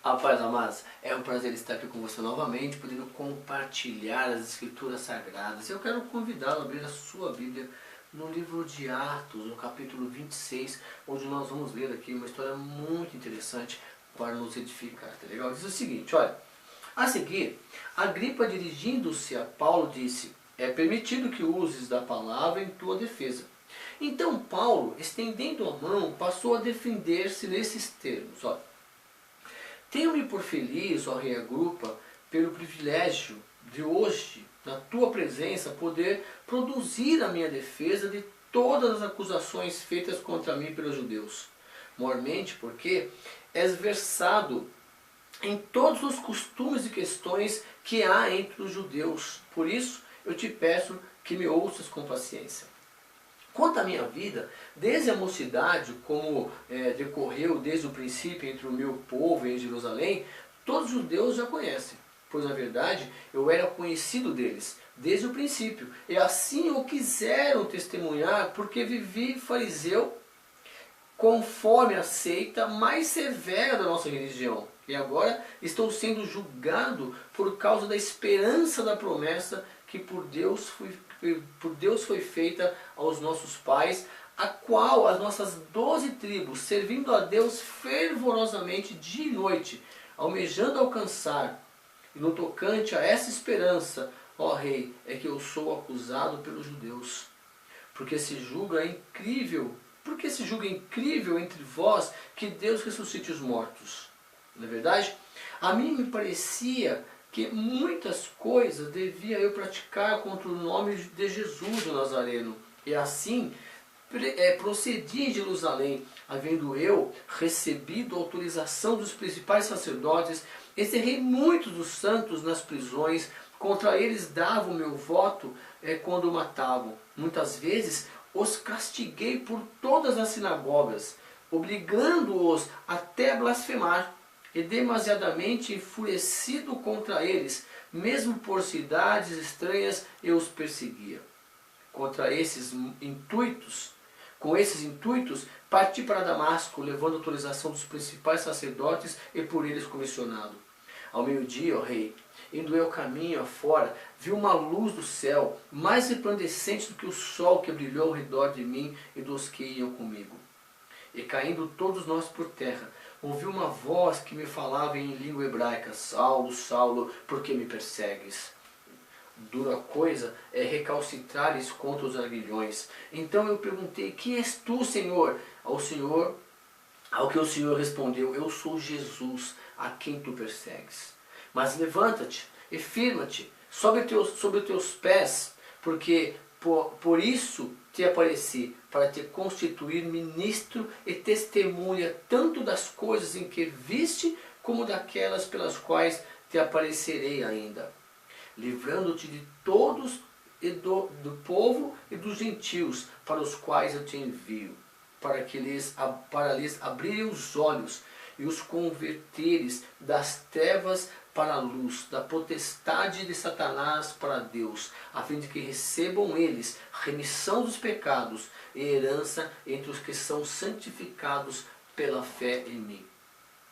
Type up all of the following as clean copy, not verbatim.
A paz, amados, é um prazer estar aqui com você novamente, podendo compartilhar as Escrituras Sagradas. Eu quero convidá-lo a abrir a sua Bíblia no livro de Atos, no capítulo 26, onde nós vamos ler aqui uma história muito interessante para nos edificar, tá legal? Diz o seguinte, olha, a seguir, Agripa, dirigindo-se a Paulo, disse: é permitido que uses da palavra em tua defesa. Então Paulo, estendendo a mão, passou a defender-se nesses termos, olha: tenho-me por feliz, ó rei Agripa, pelo privilégio de hoje, na tua presença, poder produzir a minha defesa de todas as acusações feitas contra mim pelos judeus. Mormente porque és versado em todos os costumes e questões que há entre os judeus. Por isso, eu te peço que me ouças com paciência. Quanto à minha vida, desde a mocidade, como decorreu desde o princípio entre o meu povo em Jerusalém, todos os judeus já conhecem, pois na verdade eu era conhecido deles desde o princípio, e assim o quiseram testemunhar, porque vivi fariseu conforme a seita mais severa da nossa religião, e agora estou sendo julgado por causa da esperança da promessa que por Deus foi feita aos nossos pais, a qual as nossas 12 tribos, servindo a Deus fervorosamente dia e noite, almejando alcançar. E no tocante a essa esperança, ó rei, é que eu sou acusado pelos judeus. Porque se julga incrível entre vós que Deus ressuscite os mortos. Na verdade, a mim me parecia que muitas coisas devia eu praticar contra o nome de Jesus o Nazareno. E assim procedi em Jerusalém, havendo eu recebido autorização dos principais sacerdotes, encerrei muitos dos santos nas prisões, contra eles dava o meu voto quando o matavam. Muitas vezes os castiguei por todas as sinagogas, obrigando-os até a blasfemar. E demasiadamente enfurecido contra eles, mesmo por cidades estranhas, eu os perseguia. Com esses intuitos, parti para Damasco, levando autorização dos principais sacerdotes e por eles comissionado. Ao meio-dia, ó rei, indo eu caminho afora, vi uma luz do céu, mais resplandecente do que o sol que brilhou ao redor de mim e dos que iam comigo. E caindo todos nós por terra, ouvi uma voz que me falava em língua hebraica: Saulo, Saulo, por que me persegues? Dura coisa é recalcitrares contra os aguilhões. Então eu perguntei: quem és tu, Senhor? Ao que o Senhor respondeu: eu sou Jesus, a quem tu persegues. Mas levanta-te e firma-te sobre os teus pés, porque por isso te apareci, para te constituir ministro e testemunha tanto das coisas em que viste, como daquelas pelas quais te aparecerei ainda, livrando-te de todos e do povo e dos gentios, para os quais eu te envio, para lhes abrirem os olhos e os converteres das trevas para a luz, da potestade de Satanás para Deus, a fim de que recebam eles remissão dos pecados e herança entre os que são santificados pela fé em mim.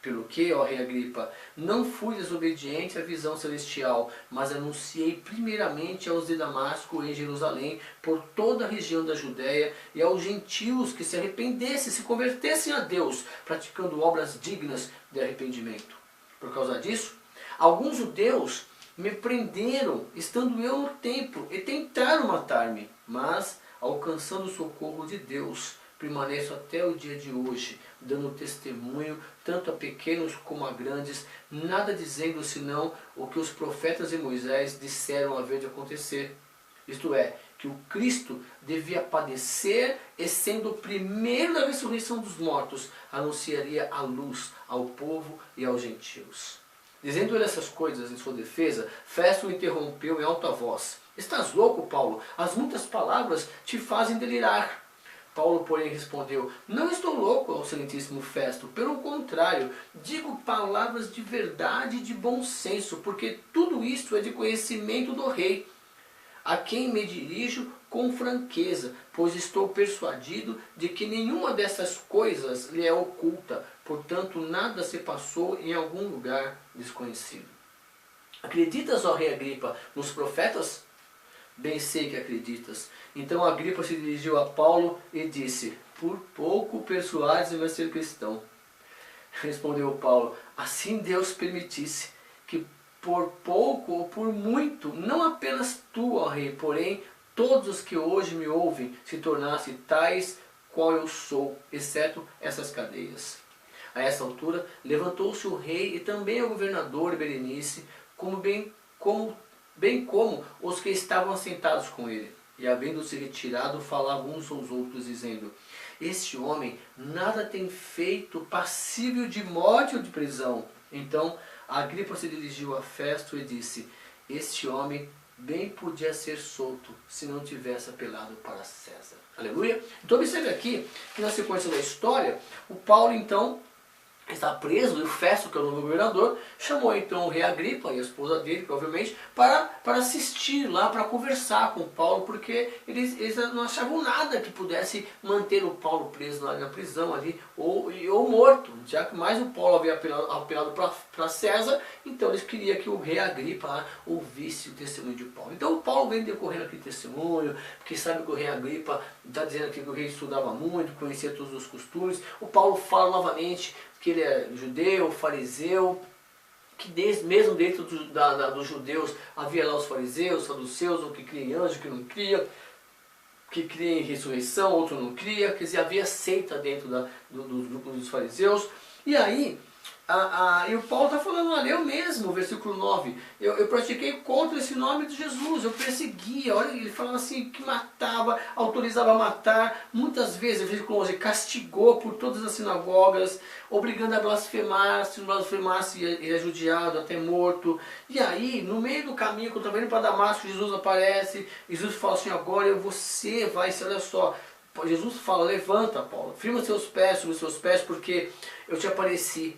Pelo que, ó rei Agripa, não fui desobediente à visão celestial, mas anunciei primeiramente aos de Damasco e em Jerusalém, por toda a região da Judéia, e aos gentios que se arrependessem, se convertessem a Deus, praticando obras dignas de arrependimento. Por causa disso, alguns judeus me prenderam, estando eu no templo, e tentaram matar-me, mas, alcançando o socorro de Deus, permaneço até o dia de hoje, dando testemunho tanto a pequenos como a grandes, nada dizendo senão o que os profetas e Moisés disseram haver de acontecer. Isto é, que o Cristo devia padecer e, sendo o primeiro da ressurreição dos mortos, anunciaria a luz ao povo e aos gentios. Dizendo ele essas coisas em sua defesa, Festo o interrompeu em alta voz: estás louco, Paulo? As muitas palavras te fazem delirar. Paulo, porém, respondeu: não estou louco, ó excelentíssimo Festo, pelo contrário, digo palavras de verdade e de bom senso, porque tudo isto é de conhecimento do rei, a quem me dirijo com franqueza, pois estou persuadido de que nenhuma dessas coisas lhe é oculta, portanto nada se passou em algum lugar desconhecido. Acreditas, ó rei Agripa, nos profetas? Bem sei que acreditas. Então Agripa se dirigiu a Paulo e disse: por pouco persuades-me a ser cristão. Respondeu Paulo: assim Deus permitisse que por pouco ou por muito, não apenas tu, ó rei, porém todos os que hoje me ouvem se tornassem tais qual eu sou, exceto essas cadeias. A essa altura levantou-se o rei e também o governador Berenice, bem como os que estavam assentados com ele. E havendo-se retirado, falavam uns aos outros, dizendo: este homem nada tem feito passível de morte ou de prisão. Então Agripa se dirigiu a Festo e disse: este homem bem podia ser solto se não tivesse apelado para César. Aleluia? Então observe aqui que na sequência da história, o Paulo então está preso, e o Festo, que é o novo governador, chamou então o rei Agripa e a esposa dele, provavelmente, para assistir lá, para conversar com Paulo, porque eles não achavam nada que pudesse manter o Paulo preso na prisão ali, ou morto, já que mais o Paulo havia apelado para César, então eles queriam que o rei Agripa lá ouvisse o testemunho de Paulo. Então o Paulo vem decorrendo aquele testemunho, porque sabe que o rei Agripa está dizendo aqui que o rei estudava muito, conhecia todos os costumes. O Paulo fala novamente que ele é judeu, fariseu, que mesmo dentro dos judeus havia lá os fariseus, saduceus, um que cria em anjo, que não cria, que cria em ressurreição, outro não cria, quer dizer, havia seita dentro do grupo dos fariseus. E aí, e o Paulo está falando ali, eu mesmo, versículo 9, eu pratiquei contra esse nome de Jesus, eu perseguia, olha, ele falando assim, que matava, autorizava a matar, muitas vezes, versículo 11, castigou por todas as sinagogas, obrigando a blasfemar, se blasfemasse ele é judiado, até morto. E aí, no meio do caminho, quando estava indo para Damasco, Jesus aparece, Jesus fala assim, agora você vai, olha só, Jesus fala, levanta Paulo, firma seus pés sobre os seus pés, porque eu te apareci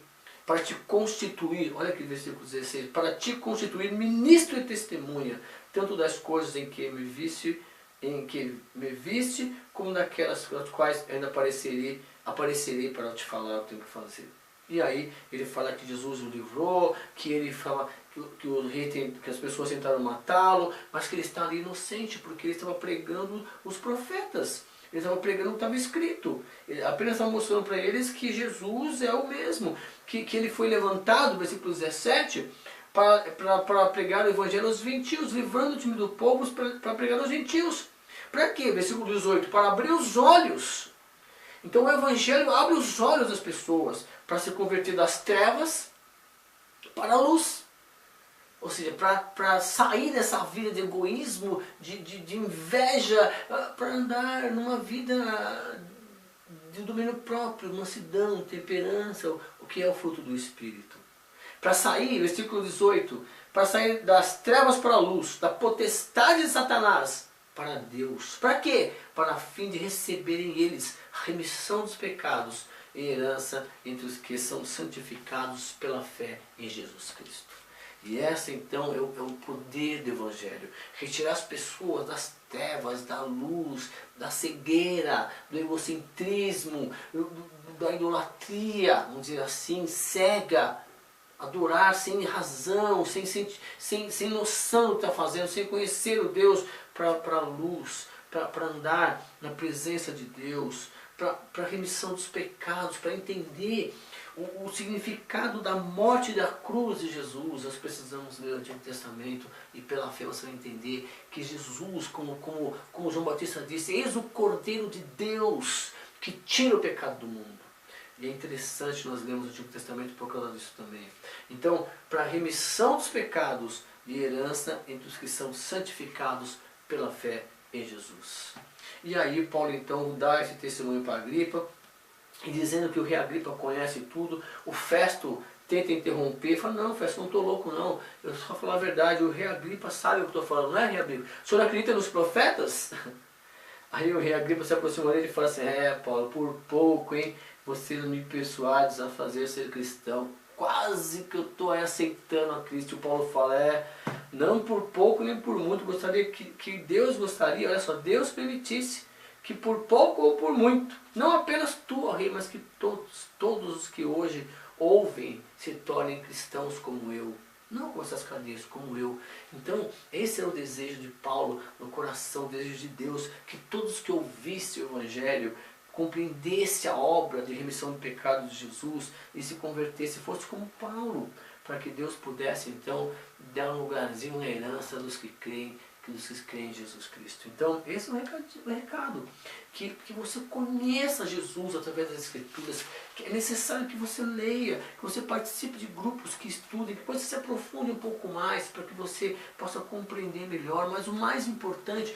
para te constituir, olha aqui versículo 16, para te constituir ministro e testemunha, tanto das coisas em que me viste, como daquelas das quais ainda aparecerei para te falar o que tenho que fazer. E aí ele fala que Jesus o livrou, que ele fala que o rei que as pessoas tentaram matá-lo, mas que ele está ali inocente, porque ele estava pregando os profetas. Ele estava pregando o que estava escrito. Ele apenas estava mostrando para eles que Jesus é o mesmo. Que ele foi levantado, versículo 17, para pregar o evangelho aos gentios, livrando o time do povo para pregar aos gentios. Para quê? Versículo 18, para abrir os olhos. Então o evangelho abre os olhos das pessoas para se converter das trevas para a luz. Ou seja, para sair dessa vida de egoísmo, de inveja, para andar numa vida de domínio próprio, mansidão, temperança, o que é o fruto do Espírito. Para sair, versículo 18, para sair das trevas para a luz, da potestade de Satanás para Deus. Para quê? Para a fim de receberem eles a remissão dos pecados e herança entre os que são santificados pela fé em Jesus Cristo. E essa então é o poder do Evangelho. Retirar as pessoas das trevas, da luz, da cegueira, do egocentrismo, da idolatria, vamos dizer assim, cega. Adorar sem razão, sem noção do que está fazendo, sem conhecer o Deus para a luz, para andar na presença de Deus, para a remissão dos pecados, para entender o significado da morte da cruz de Jesus. Nós precisamos ler o Antigo Testamento e pela fé você vai entender que Jesus, como João Batista disse, eis o Cordeiro de Deus que tira o pecado do mundo. E é interessante nós lermos o Antigo Testamento por causa disso também. Então, para a remissão dos pecados e herança entre os que são santificados pela fé em Jesus. E aí Paulo então dá esse testemunho para Agripa, e dizendo que o rei Agripa conhece tudo. O Festo tenta interromper, fala, não, Festo, não estou louco não, eu só falo a verdade, o rei Agripa sabe o que estou falando, não é, rei Agripa? O senhor acredita nos profetas? Aí o rei Agripa se aproximou dele e fala assim, Paulo, por pouco, hein, você não me persuades a fazer ser cristão, quase que eu estou aceitando a Cristo. E o Paulo fala, Não por pouco nem por muito, gostaria que Deus gostaria, olha só, Deus permitisse que por pouco ou por muito, não apenas tu, ó Rei, mas que todos os que hoje ouvem se tornem cristãos como eu. Não com essas cadeias, como eu. Então, esse é o desejo de Paulo no coração, o desejo de Deus, que todos que ouvissem o Evangelho, compreendessem a obra de remissão de pecados de Jesus e se convertessem, fosse como Paulo, para que Deus pudesse então dar um lugarzinho na herança dos que creem em Jesus Cristo. Então, esse é o recado. Que você conheça Jesus através das Escrituras. Que é necessário que você leia, que você participe de grupos que estudem, que depois você se aprofunde um pouco mais, para que você possa compreender melhor. Mas o mais importante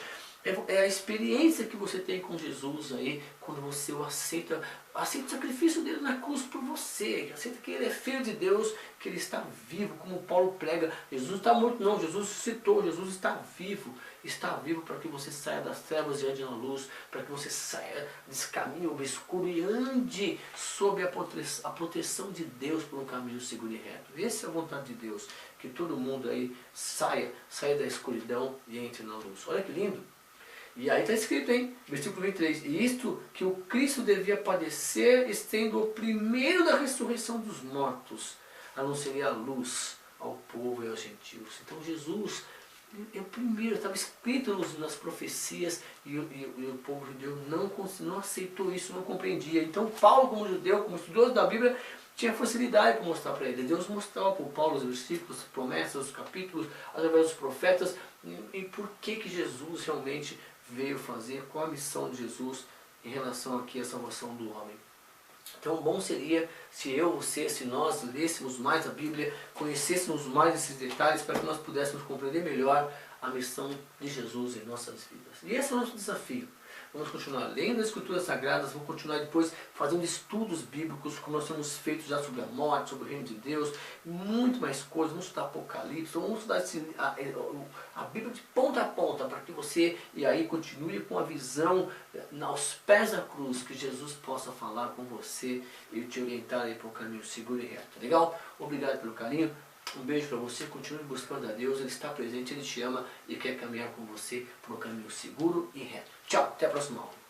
é a experiência que você tem com Jesus aí, quando você o aceita o sacrifício dele na cruz por você, aceita que ele é filho de Deus, que ele está vivo, como Paulo prega. Jesus não está morto não, Jesus ressuscitou, Jesus está vivo para que você saia das trevas e ande na luz, para que você saia desse caminho obscuro e ande sob a proteção de Deus por um caminho seguro e reto. Essa é a vontade de Deus, que todo mundo aí saia da escuridão e entre na luz. Olha que lindo! E aí está escrito, hein? Versículo 23. E isto que o Cristo devia padecer, estendo o primeiro da ressurreição dos mortos, anunciaria a luz ao povo e aos gentios. Então Jesus é o primeiro, estava escrito nas profecias e o povo judeu não aceitou isso, não compreendia. Então Paulo, como judeu, como estudioso da Bíblia, tinha facilidade para mostrar para ele. Deus mostrava para Paulo os versículos, as promessas, os capítulos, através dos profetas, e por que Jesus realmente veio fazer, qual a missão de Jesus em relação aqui à salvação do homem. Então bom seria se eu, você, se nós lêssemos mais a Bíblia, conhecêssemos mais esses detalhes para que nós pudéssemos compreender melhor a missão de Jesus em nossas vidas. E esse é o nosso desafio. Vamos continuar lendo as Escrituras Sagradas, vamos continuar depois fazendo estudos bíblicos, como nós temos feito já sobre a morte, sobre o reino de Deus, muito mais coisas. Vamos estudar Apocalipse, vamos estudar a Bíblia de ponta a ponta, para que você e aí continue com a visão aos pés da cruz, que Jesus possa falar com você e te orientar aí para o caminho seguro e reto. Legal? Obrigado pelo carinho. Um beijo para você, continue buscando a Deus, Ele está presente, Ele te ama e quer caminhar com você por um caminho seguro e reto. Tchau, até a próxima aula.